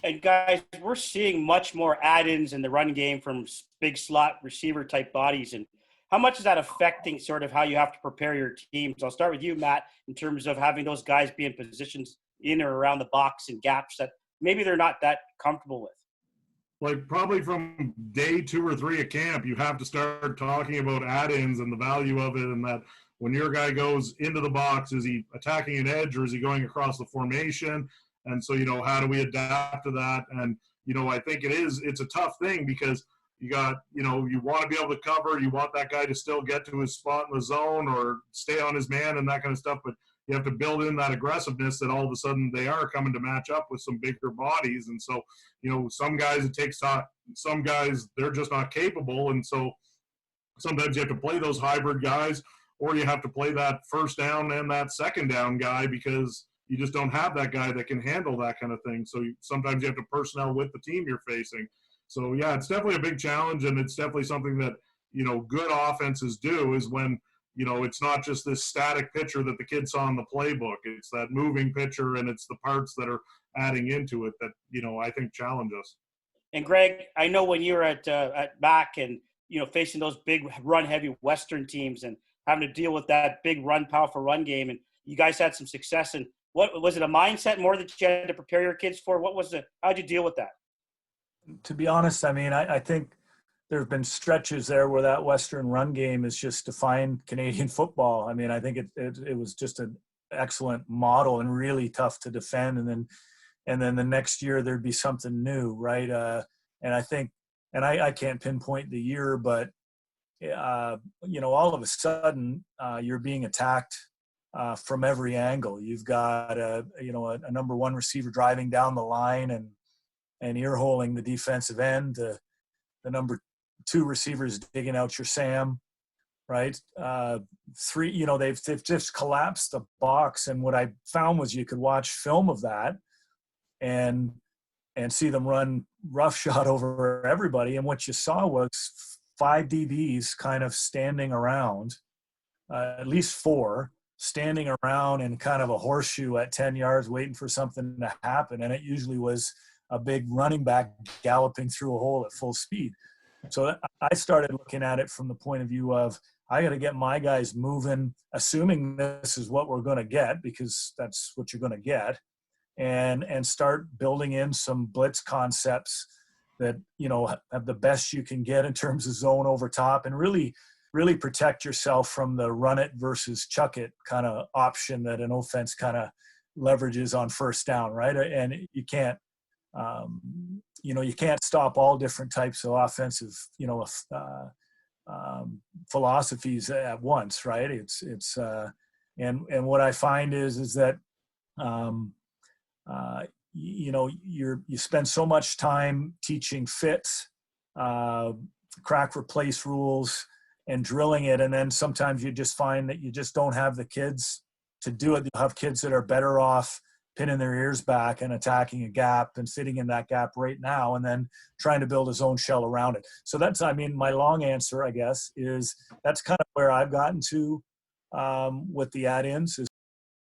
And guys, we're seeing much more add-ins in the run game from big slot receiver type bodies. And how much is that affecting sort of how you have to prepare your teams? I'll start with you, Matt, in terms of having those guys be in positions in or around the box and gaps that maybe they're not that comfortable with. Like probably from day 2 or 3 of camp, you have to start talking about add-ins and the value of it, and that when your guy goes into the box, is he attacking an edge or is he going across the formation? And so, how do we adapt to that? And, I think it's a tough thing because you got, you want to be able to cover, you want that guy to still get to his spot in the zone or stay on his man and that kind of stuff, but you have to build in that aggressiveness that all of a sudden they are coming to match up with some bigger bodies. And so, some guys it takes time, some guys they're just not capable. And so sometimes you have to play those hybrid guys, or you have to play that first down and that second down guy because you just don't have that guy that can handle that kind of thing. So sometimes you have to personnel with the team you're facing. So yeah, it's definitely a big challenge, and it's definitely something that, good offenses do is when, it's not just this static picture that the kid saw in the playbook. It's that moving picture, and it's the parts that are adding into it that, I think challenge us. And Greg, I know when you were at back and, facing those big run heavy Western teams and having to deal with that big run, powerful run game, and you guys had some success. And what was it, a mindset more that you had to prepare your kids for? How'd you deal with that? To be honest, I think there have been stretches there where that Western run game is just defined Canadian football. I think it was just an excellent model and really tough to defend. And then the next year there'd be something new, right? And I think, and I can't pinpoint the year, but all of a sudden you're being attacked from every angle. You've got a number one receiver driving down the line and ear-holing the defensive end. The number two receivers digging out your Sam, right? Three, they've just collapsed the box. And what I found was you could watch film of that and see them run roughshod over everybody. And what you saw was 5 DBs kind of standing around, at least 4, standing around in kind of a horseshoe at 10 yards waiting for something to happen. And it usually was a big running back galloping through a hole at full speed. So I started looking at it from the point of view of, I got to get my guys moving, assuming this is what we're going to get, because that's what you're going to get, and start building in some blitz concepts that, have the best you can get in terms of zone over top, and really protect yourself from the run it versus chuck it kind of option that an offense kind of leverages on first down, right? And you can't, you can't stop all different types of offensive, philosophies at once, right? And what I find is that, you spend so much time teaching fits, crack replace rules, and drilling it, and then sometimes you just find that you just don't have the kids to do it. You have kids that are better off pinning their ears back and attacking a gap and sitting in that gap right now, and then trying to build a zone shell around it. So that's, my long answer, I guess, is that's kind of where I've gotten to with the add-ins, is